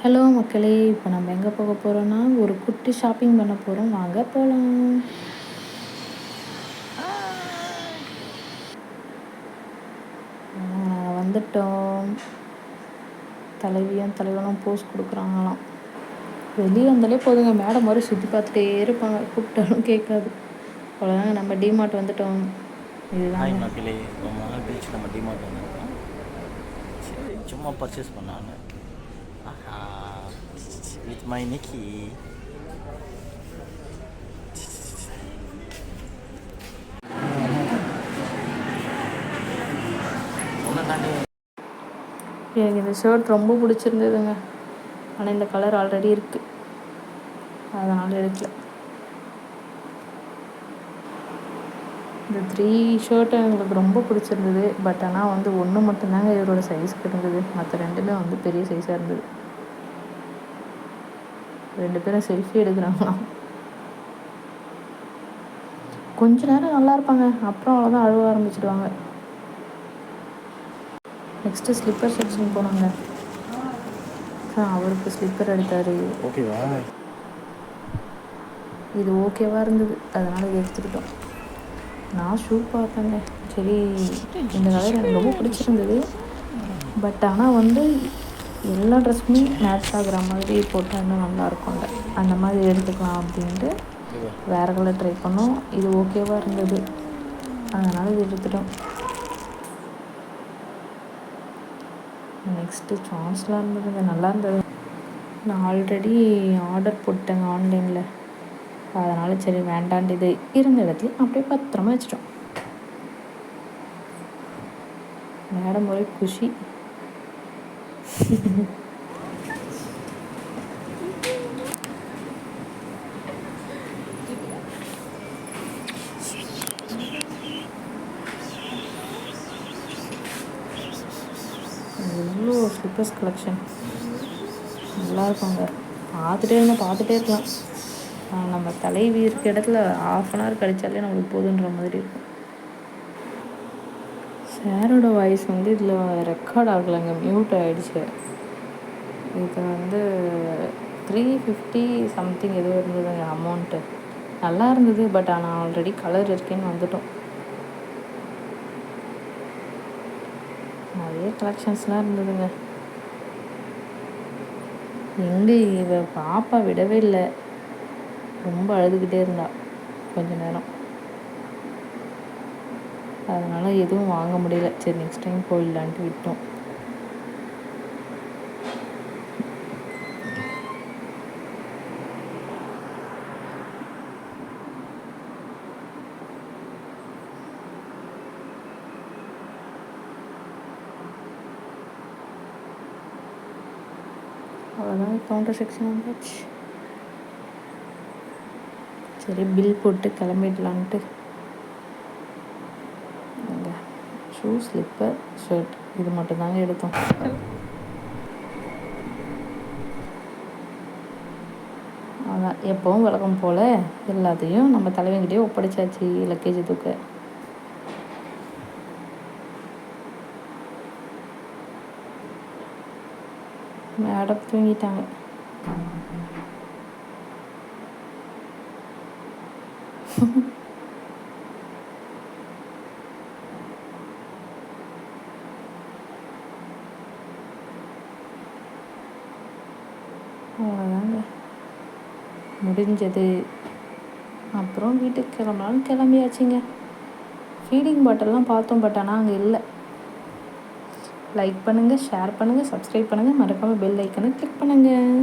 Hello மக்களே, இப்போ நம்ம எங்கே போக போகிறோன்னா ஒரு குட்டி ஷாப்பிங் பண்ண போகிறோம். வாங்க போகலாம். வந்துட்டோம். தலைவியும் தலைவனும் போஸ் கொடுக்குறாங்களாம். வெளியே வந்தாலே போதுங்க, மேடம் மாதிரி சுற்றி பார்த்துட்டே இருப்பாங்க, கூப்பிட்டாலும் கேட்காது. அவ்வளோதாங்க, நம்ம டிமார்ட் வந்துட்டோம். இதுதான் மக்களே, ரொம்ப நாள் கழிச்சு நம்ம டிமார்ட் வந்துருக்கோம். சரி, சும்மா பர்ச்சேஸ் பண்ணாங்க. வித் மை நிக்கி. எனக்கு இந்த ஷர்ட் ரொம்ப பிடிச்சிருந்ததுங்க. ஆனால் இந்த கலர் ஆல்ரெடி இருக்குது, அதனால் எடுக்கல. இந்த 3 ஷர்ட்டு எங்களுக்கு ரொம்ப பிடிச்சிருந்தது. பட் ஆனால் வந்து ஒன்று மட்டும்தாங்க இவரோட சைஸ்க்கு இருந்தது. மற்ற 2மே வந்து பெரிய சைஸாக இருந்தது. 2 பேரும் செல்ஃபி எடுக்கிறாங்களாம். கொஞ்ச நேரம் நல்லா இருப்பாங்க, அப்புறம் அவ்வளோதான் அழுவ ஆரம்பிச்சிடுவாங்க. நெக்ஸ்ட்டு ஸ்லிப்பர் செக்ஷன் போனாங்க. அவருக்கு ஸ்லிப்பர் எடுத்தார். ஓகேவா? இது ஓகேவாக இருந்தது, அதனால் இது எடுத்துக்கிட்டோம். நான் ஷூ பார்த்தேங்க. சரி, இந்த கலர் எனக்கு ரொம்ப பிடிச்சிருந்தது. பட் ஆனால் வந்து எல்லா ட்ரெஸ்ஸுமே மேட்ச் ஆகிற மாதிரி போட்டால் இன்னும் நல்லாயிருக்கும்ல, அந்த மாதிரி எடுத்துக்கலாம் அப்படின்ட்டு வேறு கலர் ட்ரை பண்ணோம். இது ஓகேவாக இருந்தது, அதனால் இது எடுத்துட்டோம். நெக்ஸ்ட்டு சான்ஸ்லாம் இருந்ததுங்க, நல்லா இருந்தது. நான் ஆல்ரெடி ஆர்டர் போட்டேங்க ஆன்லைனில், அதனால் சரி வேண்டாண்டு இது இருந்த இடத்துல அப்படியே பத்திரமா வச்சிட்டோம். மேடம் ஒரே குஷி. எவ்வளோ ஸ்லிப்பர்ஸ் கலெக்ஷன் நல்லா இருக்குங்க. பார்த்துட்டே இருக்கலாம். நம்ம தலைவி இருக்க இடத்துல 1/2 கழிச்சாலே நம்மளுக்கு போதுன்ற மாதிரி இருக்கும். சாரோட வாய்ஸ் வந்து இதில் ரெக்கார்ட் ஆகலைங்க, மியூட் ஆகிடுச்சு. இது வந்து 350 சம்திங் ஏதோ இருந்ததுங்க அமௌண்ட்டு. நல்லா இருந்தது, பட் ஆனால் ஆல்ரெடி கலர் இருக்கேன்னு வந்துட்டோம். நிறைய கலெக்ஷன்ஸ்லாம் இருந்ததுங்க. எங்கே இவ பாப்பா விடவே இல்லை, ரொம்ப அழுதுகிட்டே இருந்தா கொஞ்ச நேரம். அதனால் எதுவும் வாங்க முடியல. சரி நெக்ஸ்ட் டைம் போயிடலான்ட்டு விட்டோம். அவ்வளோதான், கவுண்டர் செக்ஷன் வந்தாச்சு. சரி பில் போட்டு கிளம்பிடலான்ட்டு ஷூ, ஸ்லிப்பர், ஷர்ட் இது மட்டும்தாங்க எடுத்தோம். அதான் எப்போவும் வழக்கம் போல் எல்லாத்தையும் நம்ம தலைவங்கிட்டே ஒப்படைச்சாச்சு. லக்கேஜ் தூக்க மேடம் தூங்கிட்டாங்க. அவ்வளோதாங்க முடிஞ்சது. அப்புறம் வீட்டுக்கு கிளம்பலான்னு கிளம்பியாச்சுங்க. ஃபீடிங் பாட்டில்லாம் பார்த்தோம், பட் ஆனால் அங்கே இல்லை. லைக் பண்ணுங்கள், ஷேர் பண்ணுங்கள், சப்ஸ்கிரைப் பண்ணுங்கள், மறக்காமல் பெல் ஐக்கனை கிளிக் பண்ணுங்கள்.